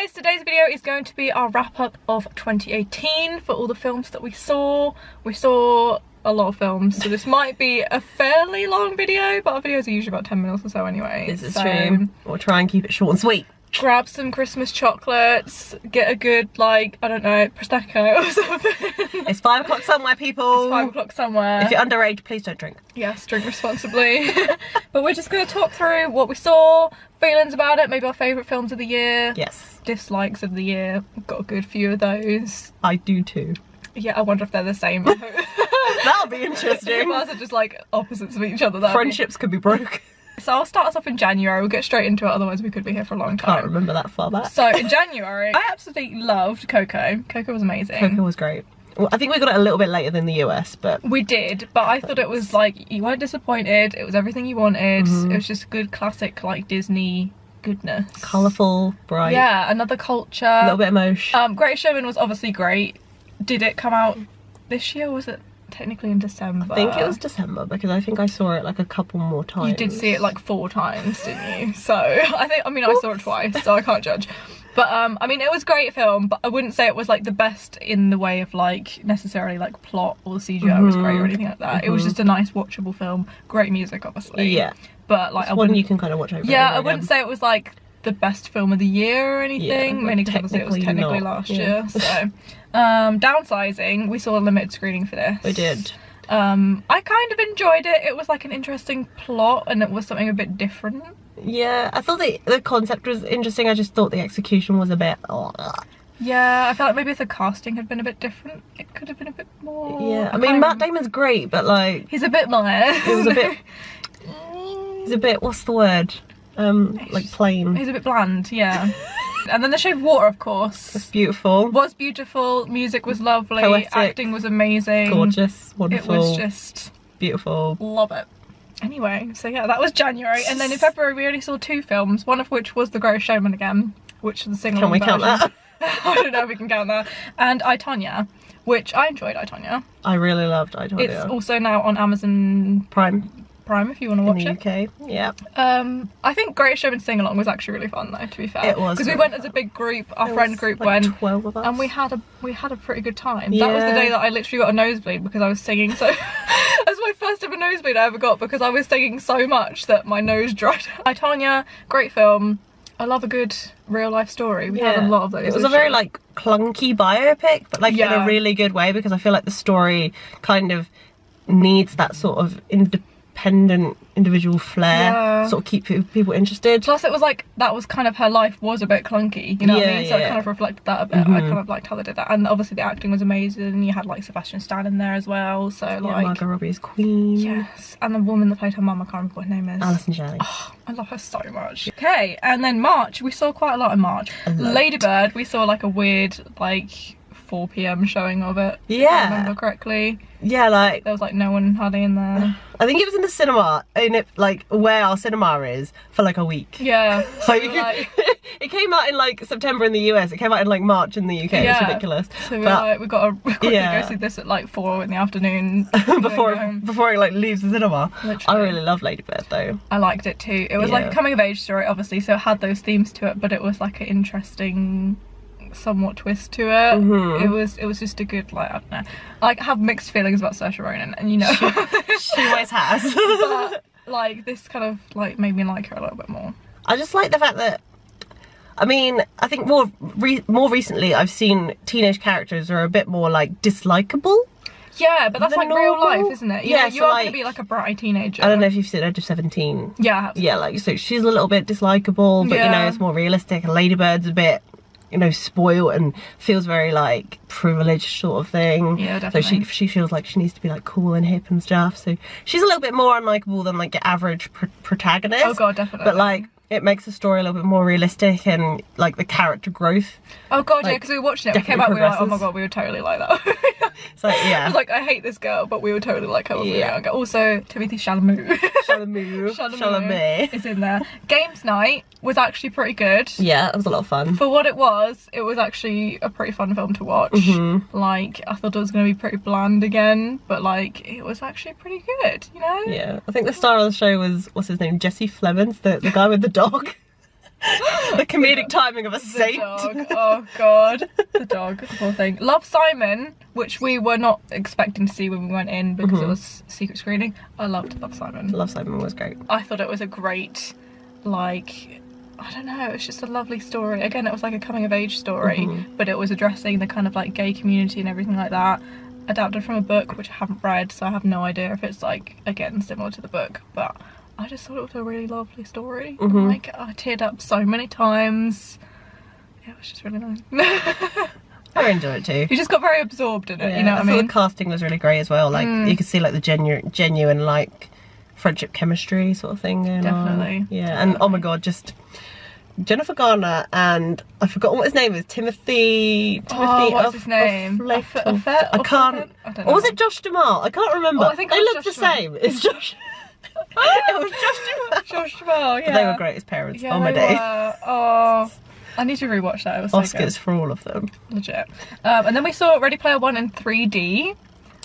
guys, today's video is going to be our wrap up of 2018 for all the films that we saw. We saw a lot of films, so this might be a fairly long video, but our videos are usually about 10 minutes or so anyway. This is true. We'll try and keep it short and sweet. Grab some Christmas chocolates, get a good, like, I don't know, Prosecco or something. It's 5 o'clock somewhere, people. It's 5 o'clock somewhere. If you're underage, please don't drink. Yes, drink responsibly. But we're just going to talk through what we saw, feelings about it, maybe our favourite films of the year. Yes. Dislikes of the year. We've got a good few of those. I do too. Yeah, I wonder if they're the same. That'll be interesting. If ours are just like opposites of each other. Friendships could be broke. So I'll start us off in January, we'll get straight into it, otherwise we could be here for a long time. I can't remember that far back. So in January, I absolutely loved Coco. Coco was amazing. Coco was great. Well, I think we got it a little bit later than the US, but... We did, but I thought it was like, you weren't disappointed, it was everything you wanted, It was just good classic like Disney goodness. Colourful, bright. Yeah, another culture. A little bit emotion. Greatest Showman was obviously great. Did it come out this year, or was it technically in December? I think it was December because I think I saw it like a couple more times. You did see it like 4 times, didn't you? So I mean I saw it twice, so I can't judge. But I mean, it was a great film, but I wouldn't say it was like the best in the way of like necessarily like plot or CGI was great or anything like that. It was just a nice watchable film. Great music, obviously. Yeah. But like, one you can kind of watch over. Yeah, I wouldn't say it was like the best film of the year or anything. Yeah, mainly because obviously it was technically last year. So downsizing, we saw a limited screening for this. We did. I kind of enjoyed it. It was like an interesting plot and it was something a bit different. Yeah, I thought the concept was interesting. I just thought the execution was a bit... Yeah, I felt like maybe if the casting had been a bit different, it could have been a bit more... Yeah, I mean, Matt Damon's great, but like... He's a bit meh. It was a bit... He's a bit, what's the word? Like plain. He's a bit bland, yeah. And then The Shape of Water, of course. It's beautiful. Was beautiful, music was lovely, Poetic. acting was amazing. Gorgeous, wonderful. It was just... beautiful. Love it. Anyway, so yeah, that was January, and then in February we only saw 2 films, one of which was The Greatest Showman again, which is the single. Can we count that? I don't know if we can count that. And I, Tonya, which I enjoyed. I, Tonya. I really loved I, Tonya. It's also now on Amazon Prime if you want to watch in the it. UK. Yeah. I think Greatest Showman sing along was actually really fun though, to be fair. It was. Because we went as a big group, our friend group like went 12 of us. and we had a pretty good time. Yeah. That was the day that I literally got a nosebleed because I was singing so that's my first ever nosebleed I ever got because I was singing so much that my nose dried out. I, Tonya, great film. I love a good real life story. We had a lot of those. It was a very like clunky biopic, but like in a really good way because I feel like the story kind of needs that sort of independent individual flair, sort of keep people interested. Plus it was like, that was kind of her life was a bit clunky, you know what I mean? So it kind of reflected that a bit. I kind of liked how they did that, and obviously the acting was amazing. You had like Sebastian Stan in there as well, so like Margot Robbie's Queen. Yes, and the woman that played her mum, I can't remember what her name is. Alison Janney. Oh, I love her so much. Okay, and then March, we saw quite a lot in March. Lady Bird, we saw like a weird like 4 PM showing of it. Yeah. If I remember correctly. Yeah, like there was like no one hardly in there. I think it was in the cinema, in it like where our cinema is, for like a week. Yeah. So like, it came out in like September in the US. It came out in like March in the UK. It's ridiculous. So we're like, we got to quickly go see this at like 4 in the afternoon before it like leaves the cinema. Literally. I really love Lady Bird though. I liked it too. It was like a coming of age story, obviously, so it had those themes to it, but it was like an interesting somewhat twist to it. It was just a good, like, I don't know, like I have mixed feelings about Saoirse Ronan, and you know she always has. But like this kind of like made me like her a little bit more. I just like the fact that, I mean, I think more recently I've seen teenage characters are a bit more like dislikable. Yeah, but that's like real life, isn't it? You know, you so are like, going to be like a bratty teenager. I don't know if you've seen Edge of 17. Yeah, I have. Yeah, like, so she's a little bit dislikable, but you know, it's more realistic, and Lady Bird's a bit, you know, spoiled and feels very like privileged sort of thing. Yeah, definitely. So she feels like she needs to be like cool and hip and stuff. So she's a little bit more unlikable than like your average protagonist. Oh god, definitely. But like it makes the story a little bit more realistic and like the character growth. Oh god, yeah, because we were watching it, we came out, we were like, oh my god, we were totally like that. So yeah, I was like, I hate this girl, but we were totally like her when we were younger. Also, Timothée Chalamet is in there. Games night was actually pretty good. Yeah, it was a lot of fun. For what it was actually a pretty fun film to watch. Like, I thought it was going to be pretty bland again, but like, it was actually pretty good, you know? Yeah, I think the star of the show was, what's his name, Jesse Plemons, the guy with the dog. The comedic timing of a The saint. dog. Oh god, the dog, the poor thing. Love, Simon, which we were not expecting to see when we went in because it was secret screening. I loved Love, Simon. Love, Simon was great. I thought it was a great, like, I don't know, it's just a lovely story. Again, it was like a coming of age story, but it was addressing the kind of like gay community and everything like that. Adapted from a book which I haven't read, so I have no idea if it's like, again, similar to the book, but I just thought it was a really lovely story. Like, I teared up so many times. Yeah, it was just really nice. I enjoyed it too. You just got very absorbed in it, you know what I mean? thought the casting was really great as well. Like, you could see like the genuine like friendship chemistry sort of thing going on. Yeah, and oh my god, just Jennifer Garner and I forgot what his name is. Timothy. What's his name? I can't. Or was it Josh Duhamel? I can't remember. Oh, I think they it was look Josh the same. It's Josh. It was Josh Duhamel. Josh Duhamel, yeah. But they were great as parents. Yeah, on my they day. were. Oh, I need to rewatch that. It was so Oscars good. for all of them. Legit. And then we saw Ready Player One in 3D.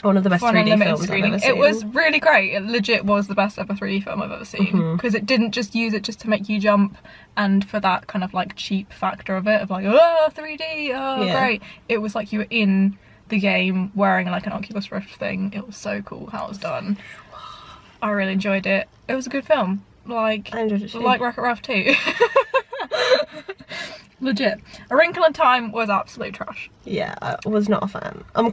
One of the best 3D films I've ever seen. It was really great. It legit was the best ever 3D film I've ever seen. Because it didn't just use it just to make you jump and for that kind of like cheap factor of it, of like, oh, 3D, oh, great. It was like you were in the game wearing like an Oculus Rift thing. It was so cool how it was done. I really enjoyed it. It was a good film. Like, I enjoyed it too. Like Wreck-It Ralph 2. Legit. A Wrinkle in Time was absolute trash. Yeah, I was not a fan. I'm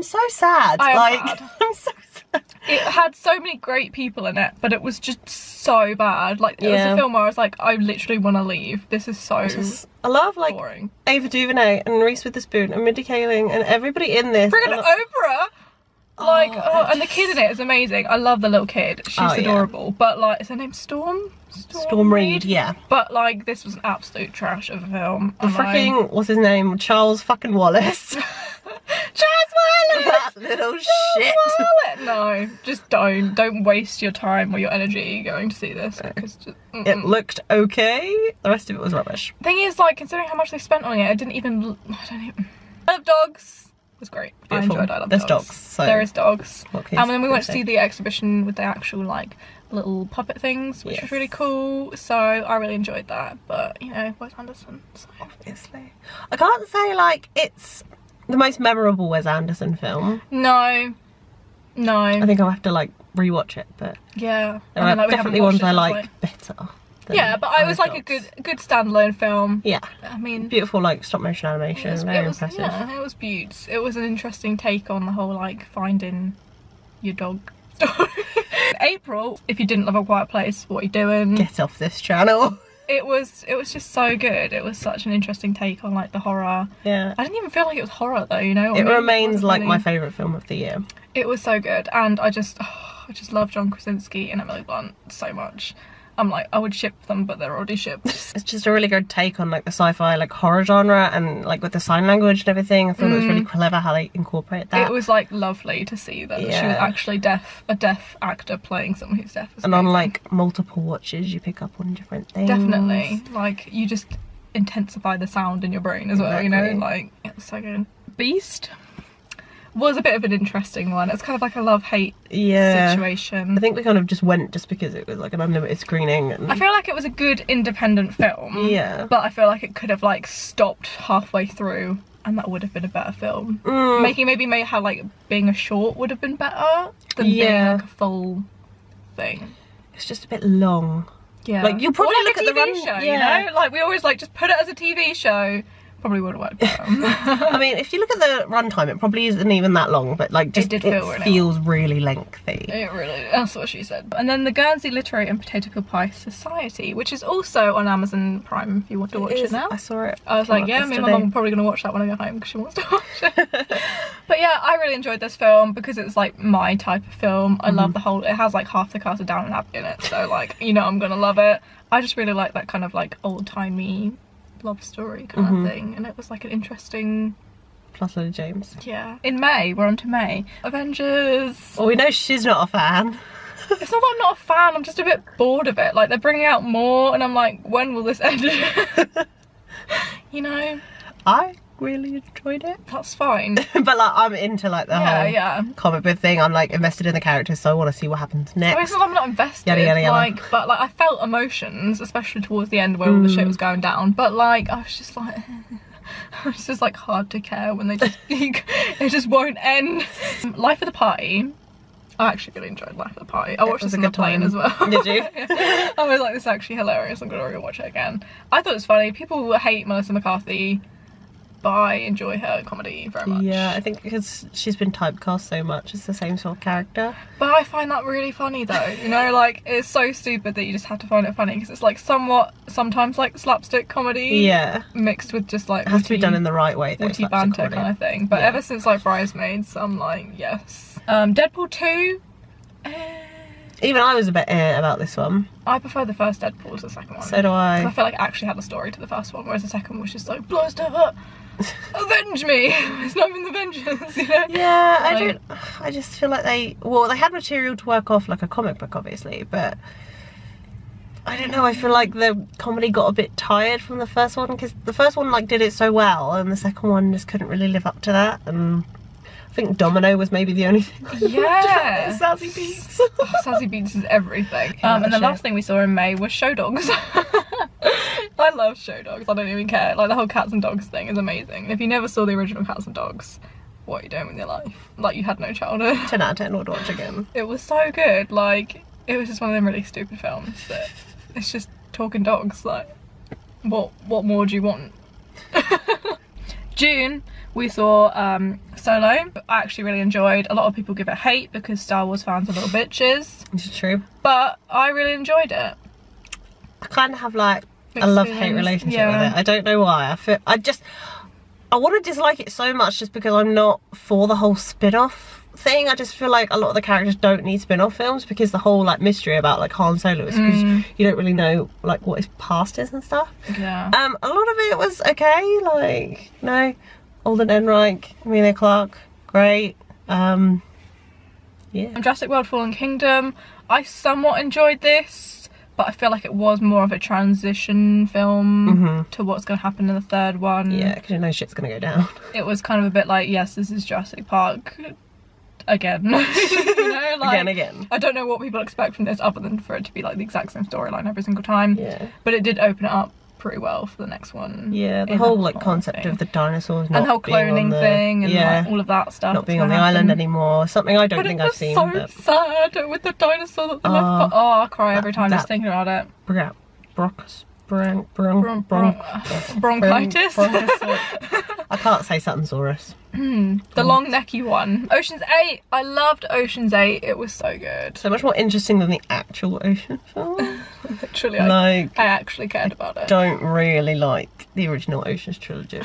so sad. Sad. I'm so sad. It had so many great people in it, but it was just so bad. Like, it was a film where I was like, I literally want to leave. This is so I love like boring. Ava DuVernay and Reese Witherspoon and Mindy Kaling and everybody in this. Friggin' Oprah! Like, and the kid in it is amazing. I love the little kid. She's adorable. But like, is her name Storm? Storm Reed, yeah. But like, this was an absolute trash of a film. The freaking, what's his name? Charles fucking Wallace. Charles Wallace! That little shit. Wallace. No, just don't waste your time or your energy going to see this. Because just, it looked okay. The rest of it was rubbish. Thing is, like, considering how much they spent on it, I love dogs. Was great. Beautiful. I love There's dogs. So there is dogs. And then we went to see the exhibition with the actual like little puppet things, which was really cool. So I really enjoyed that. But you know, Wes Anderson. So. Obviously, I can't say like it's the most memorable Wes Anderson film. No. I think I'll have to like rewatch it, but yeah, there are definitely ones I like better. Yeah, but it was like a good standalone film. Yeah. I mean, beautiful like stop motion animation, very impressive. Yeah, it was beaut. It was an interesting take on the whole like finding your dog story. April, if you didn't love A Quiet Place, what are you doing? Get off this channel. It was just so good. It was such an interesting take on like the horror. Yeah. I didn't even feel like it was horror though, you know? It remains like my favourite film of the year. It was so good, and I just love John Krasinski and Emily Blunt so much. I'm like, I would ship them, but they're already shipped. It's just a really good take on like the sci-fi like horror genre, and like with the sign language and everything. I thought it was really clever how they incorporate that. It was like lovely to see that she was actually a deaf actor playing someone who's deaf. And on like multiple watches you pick up on different things. Definitely. Like you just intensify the sound in your brain as well, you know? Like, it was so good. Beast was a bit of an interesting one. It's kind of like a love-hate situation. I think we kind of just went just because it was like an unlimited screening. And I feel like it was a good independent film. Yeah. But I feel like it could have like stopped halfway through and that would have been a better film. Maybe how like being a short would have been better than being like a full thing. It's just a bit long. Yeah. Like you'll probably look at the TV show, you know? Like we always like just put it as a TV show. Probably would have worked better. I mean, if you look at the runtime, it probably isn't even that long, but like just it feels really lengthy. It really, that's what she said. And then the Guernsey Literary and Potato Pie Society, which is also on Amazon Prime if you want to watch it now. I saw it. I was like, yeah, me and my mum are probably going to watch that when I go home because she wants to watch it. But yeah, I really enjoyed this film because it's like my type of film. I love it has like half the cast of Downton Abbey in it, so like, you know, I'm going to love it. I just really like that kind of like old-timey love story kind of thing, and it was like an interesting plus Lily James. Yeah. In May, we're on to May. Avengers. Well, we know she's not a fan. It's not that I'm not a fan, I'm just a bit bored of it. Like they're bringing out more and I'm like, when will this end? You know? I really enjoyed it. That's fine. But like, I'm into like the whole comic book thing. I'm like invested in the characters, so I want to see what happens next. I mean, it's not I'm not invested, like, but like I felt emotions, especially towards the end where all the shit was going down. But like, I was just like, it's just like hard to care when they just it just won't end. Life of the Party. I actually really enjoyed Life of the Party. I watched this on the plane as well. Did you? Yeah. I was like, this is actually hilarious. I'm gonna rewatch it again. I thought it was funny. People hate Melissa McCarthy, but I enjoy her comedy very much. Yeah, I think because she's been typecast so much as the same sort of character. But I find that really funny though, you know, like it's so stupid that you just have to find it funny because it's like sometimes like slapstick comedy mixed with just like it has to be done in the right way though, witty banter kind of thing. But ever since like Bridesmaids, I'm like, yes. Deadpool 2. Even I was a bit about this one. I prefer the first Deadpool to the second one. So do I. Because I feel like it actually had a story to the first one, whereas the second was just like, blow stuff up, avenge me. It's not even the vengeance, you know? Yeah, I just feel like they had material to work off like a comic book obviously, but I don't know, I feel like the comedy got a bit tired from the first one because the first one like did it so well and the second one just couldn't really live up to that. And I think Domino was maybe the only thing. Yeah. Sassy Beats. Oh, Sassy Beats is everything. And the last thing we saw in May was Show Dogs. I love Show Dogs. I don't even care. Like the whole cats and dogs thing is amazing. If you never saw the original Cats and Dogs, what are you doing with your life? Like you had no childhood. 10 out of 10 would watch again. It was so good. Like it was just one of them really stupid films that it's just talking dogs. Like what more do you want? June we saw Solo. I actually really enjoyed. A lot of people give it hate because Star Wars fans are little bitches. This is true. But I really enjoyed it. I kind of have like a love-hate relationship with it. I don't know why. I want to dislike it so much just because I'm not for the whole spin-off thing. I just feel like a lot of the characters don't need spin-off films because the whole like mystery about like Han Solo is because you don't really know like what his past is and stuff. Yeah. A lot of it was okay. Like Alden Ehrenreich, Emilia Clarke, great. Yeah. Jurassic World Fallen Kingdom. I somewhat enjoyed this, but I feel like it was more of a transition film to what's going to happen in the third one. Yeah, because you know shit's going to go down. It was kind of a bit like, yes, this is Jurassic Park again. You know, like, again. I don't know what people expect from this other than for it to be like the exact same storyline every single time. Yeah. But it did open it up pretty well for the next one. Yeah, the whole like concept of the dinosaurs not and the whole cloning thing and like, all of that stuff. Not being on the island anymore. Something I don't think I've seen. So sad with the dinosaur that they left. Oh, I cry every time just thinking about it. Bronchitis. I can't say Satansaurus. The long necky one. Ocean's 8. I loved Ocean's 8. It was so good. So much more interesting than the actual Ocean film. Literally, I actually cared about it. Don't really like the original Ocean's trilogy.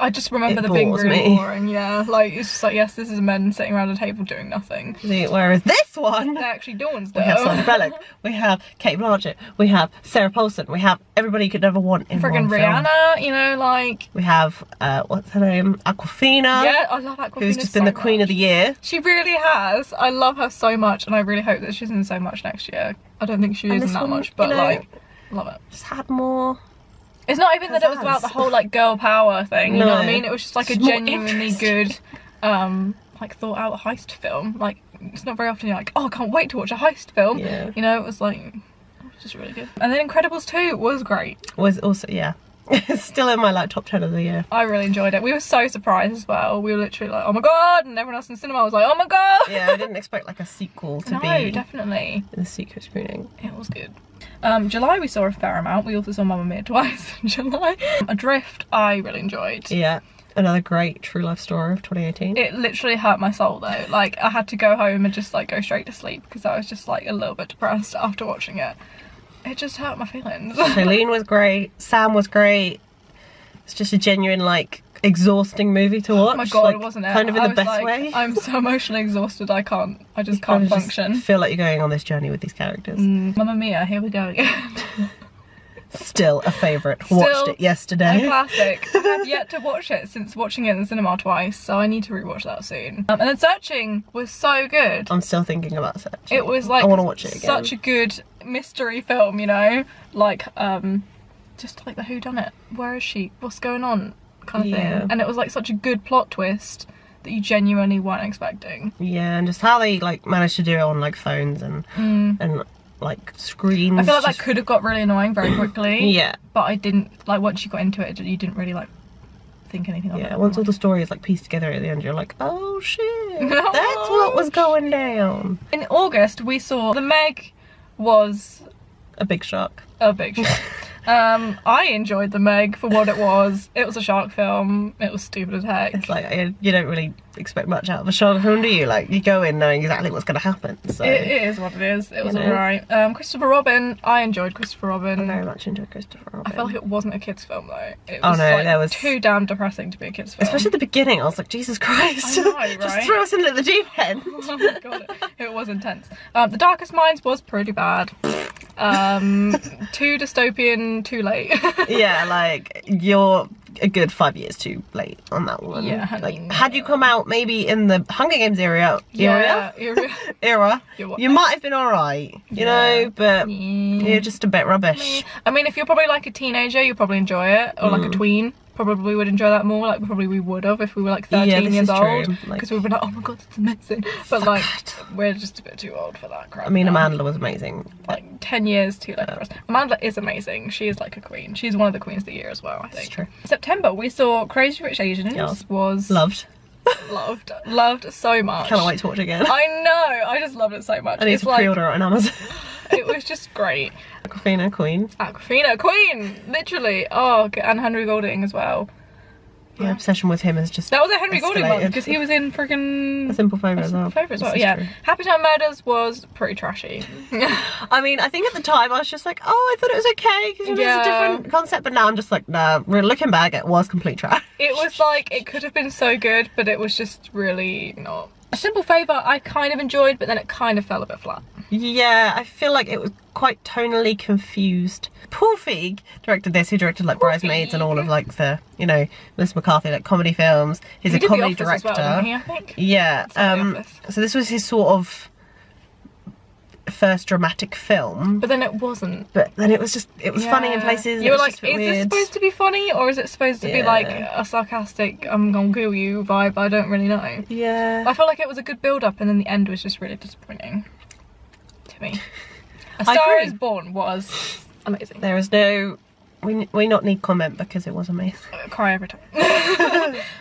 I just remember the being really boring, yeah. Like, it's just like, yes, this is men sitting around a table doing nothing. Whereas this one, they're actually doing stuff. We have Sandra Bullock, we have Kate Blanchett, we have Sarah Paulson, we have everybody you could ever want in friggin' one Rihanna, film. you know, like... We have, what's her name? Awkwafina. Yeah, I love Awkwafina who's just been the Queen of the Year. She really has. I love her so much, and I really hope that she's in so much next year. I don't think she is in that much, but, like, love it. Just had more... It's not even that it was about the whole like girl power thing, you know what I mean? It was just like a genuinely good, like thought out heist film. Like it's not very often you're like, oh, I can't wait to watch a heist film. Yeah. You know, it was like, it was just really good. And then Incredibles 2 was great. Was also, yeah. It's still in my like top 10 of the year. I really enjoyed it. We were so surprised as well. We were literally like, oh my god, and everyone else in the cinema was like, oh my god. Yeah, I didn't expect like a sequel to be. No, definitely. In the secret screening. It was good. July we saw a fair amount. We also saw Mamma Mia twice in July. Adrift I really enjoyed. Yeah, another great true life story of 2018. It literally hurt my soul though. Like I had to go home and just like go straight to sleep because I was just like a little bit depressed after watching it. It just hurt my feelings. Shailene was great, Sam was great. It's just a genuine like exhausting movie to watch. Oh my god, like, wasn't it? Kind of in the best way. I'm so emotionally exhausted, I just can't function. Just feel like you're going on this journey with these characters. Mamma Mia, here we go again. Still a favourite. Watched it yesterday. A classic. I have yet to watch it since watching it in the cinema twice, so I need to rewatch that soon. And then Searching was so good. I'm still thinking about Searching. It was like I want to watch it again. Such a good mystery film, you know? Like, just like the whodunit. Where is she? What's going on? kind of thing. And it was like such a good plot twist that you genuinely weren't expecting. Yeah, and just how they like managed to do it on like phones and like screens. I feel like that could have got really annoying very quickly. Yeah. But I didn't, like, once you got into it, you didn't really like think anything of it. Yeah, once all the stories like pieced together at the end, you're like, oh shit, that's what was going down. In August, we saw The Meg was a big shark. A big shark. I enjoyed The Meg for what it was. It was a shark film. It was stupid as heck. It's like, you don't really expect much out of a shark film, do you? Like, you go in knowing exactly what's going to happen. So it is what it is. It was alright. Christopher Robin. I enjoyed Christopher Robin. I very much enjoyed Christopher Robin. I felt like it wasn't a kids film though. It was, there was too damn depressing to be a kids film. Especially at the beginning, I was like, Jesus Christ. I know, right? Just throw us into the deep end. Oh my god, it was intense. The Darkest Minds was pretty bad. Too dystopian, too late. Yeah, like, you're a good 5 years too late on that one. Yeah, like, had you come out maybe in the Hunger Games era, you might have been alright, you know, but you're just a bit rubbish. I mean, if you're probably like a teenager, you'll probably enjoy it, or like a tween. Probably would enjoy that more, like probably we would have if we were like 13 years old, because we would be like, oh my god, it's amazing, but like we're just a bit too old for that crap. I mean, Amanda was amazing. Like 10 years too late for us. Amanda is amazing. She is like a queen. She's one of the queens of the year as well, I think. That's true. September we saw Crazy Rich Asians. Was loved so much. Cannot wait to watch it again. I know, I just loved it so much. I need to pre-order it on Amazon. It was just great. Awkwafina Queen. Awkwafina Queen, literally. Oh, and Henry Golding as well. My obsession with him is just that was a Henry Golding month because he was in freaking A Simple Favour as well. Yeah, true. Happy Time Murders was pretty trashy. I mean, I think at the time I was just like, oh, I thought it was okay because it's a different concept, but now I'm just like, nah. Looking back, it was complete trash. It was like it could have been so good, but it was just really not. A Simple Favour I kind of enjoyed, but then it kind of fell a bit flat. Yeah, I feel like it was quite tonally confused. Paul Feig directed this, who directed like Bridesmaids and all of like the, you know, Melissa McCarthy, like comedy films. He's a comedy director. As well, didn't he, I think? Yeah. So this was his sort of first dramatic film. But then it wasn't. But then it was just, it was funny in places. You were like, is this supposed to be funny or is it supposed to be like a sarcastic, I'm gonna kill you vibe? I don't really know. Yeah. I felt like it was a good build up and then the end was just really disappointing to me. A Star Is Born was amazing. There is no, we not need comment because it was amazing. I cry every time.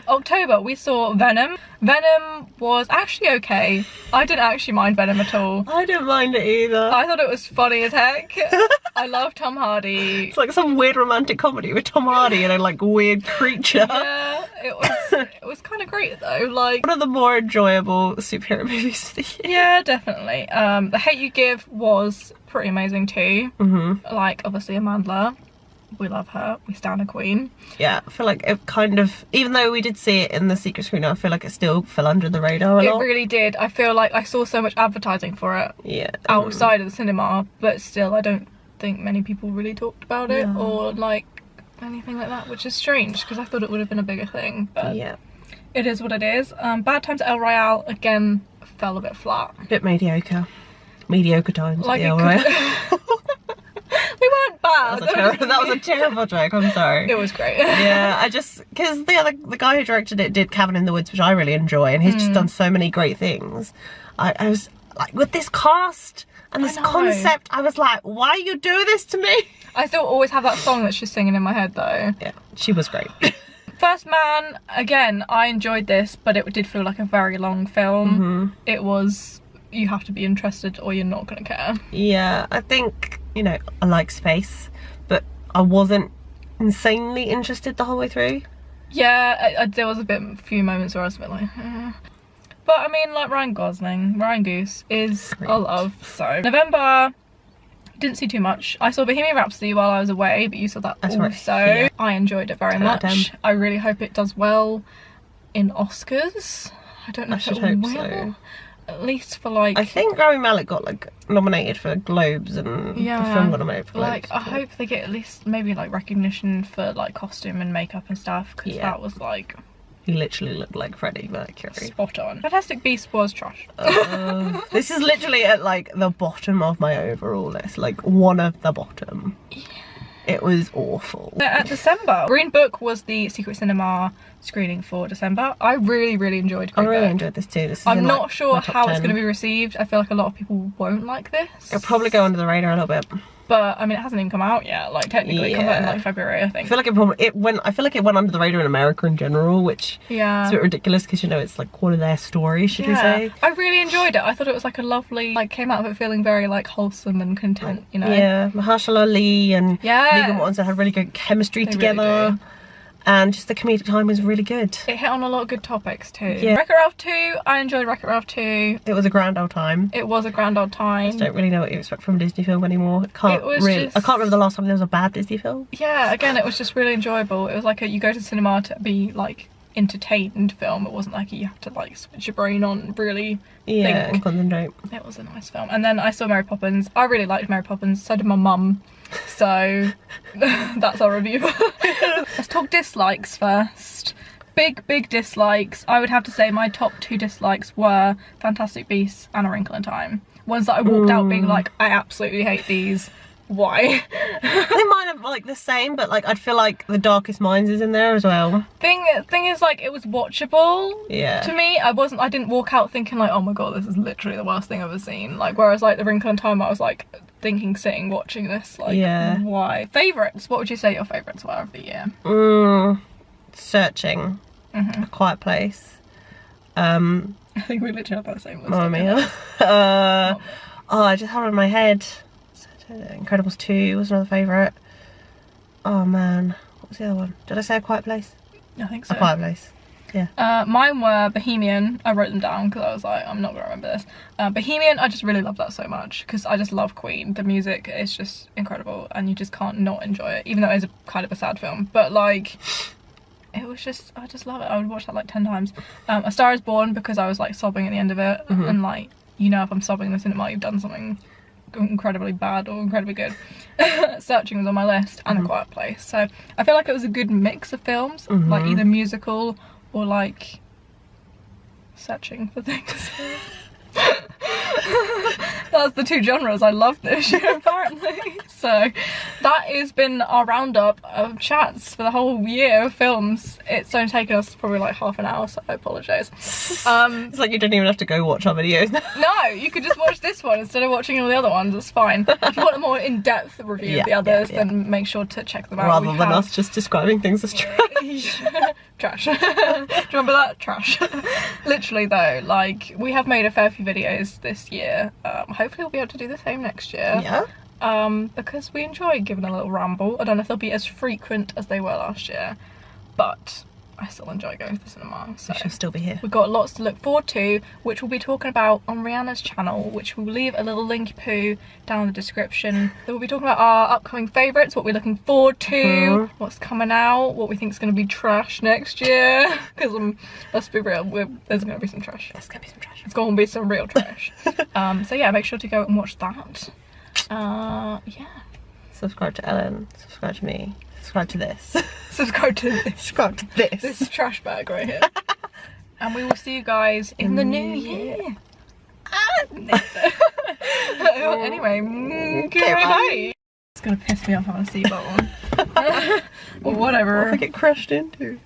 October we saw Venom. Venom was actually okay. I didn't actually mind Venom at all. I didn't mind it either. I thought it was funny as heck. I love Tom Hardy. It's like some weird romantic comedy with Tom Hardy and a like weird creature. Yeah, it was kind of great though. Like one of the more enjoyable superhero movies of the year. Yeah, definitely. The Hate U Give was pretty amazing too. Like obviously Amanda. We love her. We stand a queen. Yeah, I feel like it kind of, even though we did see it in the secret screener, I feel like it still fell under the radar a lot. It really did. I feel like I saw so much advertising for it. Yeah. Outside of the cinema, but still I don't think many people really talked about it or like anything like that, which is strange because I thought it would have been a bigger thing. But yeah, it is what it is. Bad Times at El Royale again fell a bit flat. A bit mediocre. Mediocre times like at El Royale. We weren't bad. That was a terrible joke, I'm sorry. It was great. Yeah, I just, because the guy who directed it did Cabin in the Woods, which I really enjoy, and he's just done so many great things. I was like, with this cast and this concept, I was like, why you do this to me? I still always have that song that she's singing in my head though. Yeah, she was great. First Man, again, I enjoyed this, but it did feel like a very long film. It was, you have to be interested or you're not going to care. Yeah, I think, you know, I like space, but I wasn't insanely interested the whole way through. Yeah, there was a few moments where I was a bit like, But I mean, like Ryan Goose is great. A love. So November, didn't see too much. I saw Bohemian Rhapsody while I was away, but you saw that also. Yeah. I enjoyed it very much. I really hope it does well in Oscars. I don't know if it will. So. At least for like, I think Rami Malek got like nominated for Globes and the film got nominated for Globes. Like I hope they get at least maybe like recognition for like costume and makeup and stuff because that was like, he literally looked like Freddie Mercury. Spot on. Fantastic Beasts was trash. This is literally at like the bottom of my overall list, like one of the bottom. It was awful. At December, Green Book was the Secret Cinema screening for December. I really enjoyed Green Book. I really enjoyed this too. This is I'm not sure how it's going to be received. I feel like a lot of people won't like this. It'll probably go under the radar a little bit. But I mean, it hasn't even come out yet. Like technically, it comes out in like February, I think. I feel like it went under the radar in America in general, which is a bit ridiculous because you know it's like one of their stories, should we say? I really enjoyed it. I thought it was like a lovely, like came out of it feeling very like wholesome and content, you know. Yeah, Mahershala Ali and Viggo Mortensen had really good chemistry together. Really and just the comedic time was really good. It hit on a lot of good topics too. Yeah. Wreck-It Ralph 2, I enjoyed Wreck-It Ralph 2. It was a grand old time. It was a grand old time. I just don't really know what you expect from a Disney film anymore. I can't remember the last time there was a bad Disney film. Yeah, again, it was just really enjoyable. It was like you go to the cinema to be like entertained film. It wasn't like you have to like switch your brain on and really think. And concentrate. It was a nice film. And then I saw Mary Poppins. I really liked Mary Poppins, so did my mum. So that's our review. Let's talk dislikes first. Big dislikes. I would have to say my top 2 dislikes were Fantastic Beasts and A Wrinkle in Time. Ones that I walked out being like, I absolutely hate these. Why? They might have like the same, but like I'd feel like The Darkest Minds is in there as well. Thing is, like, it was watchable. Yeah. To me, I didn't walk out thinking like, oh my god, this is literally the worst thing I've ever seen. Like, whereas like The Wrinkle in Time, I was like sitting watching this, like, why? Favourites? What would you say your favourites were of the year? Searching. A Quiet Place. I think we literally have that same list. Mamma Mia. I just had it in my head. Incredibles 2 was another favourite. Oh man, what was the other one? Did I say A Quiet Place? I think so. A Quiet Place. Yeah. Mine were Bohemian. I wrote them down because I was like, I'm not gonna remember this. Bohemian, I just really love that so much because I just love Queen. The music is just incredible and you just can't not enjoy it, even though it is kind of a sad film. But like, it was just, I just love it. I would watch that like 10 times. A Star is Born because I was like sobbing at the end of it. And like, you know, if I'm sobbing in the cinema, you've done something incredibly bad or incredibly good. Searching was on my list, and A Quiet Place. So I feel like it was a good mix of films, like either musical or like searching for things. That's the 2 genres I love this year apparently. So that has been our roundup of chats for the whole year of films. It's only taken us probably like half an hour, so I apologise. It's like you didn't even have to go watch our videos. No, you could just watch this one instead of watching all the other ones, it's fine. If you want a more in-depth review of the others, then make sure to check them out. Rather than us just describing things as trash. Trash. Do you remember that? Trash. Literally though, like, we have made a fair few videos this year. Hopefully we'll be able to do the same next year. Yeah. Because we enjoy giving a little ramble. I don't know if they'll be as frequent as they were last year, but I still enjoy going to the cinema. So we shall still be here. We've got lots to look forward to, which we'll be talking about on Rihanna's channel, which we'll leave a little linky poo down in the description. Then we'll be talking about our upcoming favourites, what we're looking forward to, what's coming out, what we think is going to be trash next year. Because let's be real, there's going to be some trash. There's going to be some trash. It's going to be some real trash. So yeah, make sure to go and watch that. Yeah. Subscribe to Ellen. Subscribe to me. Subscribe to this. Subscribe to this. Subscribe to this. This trash bag right here. And we will see you guys in the new year. Anyway, goodbye. It's gonna piss me off having a seatbelt on. Or whatever. What if I get crashed into?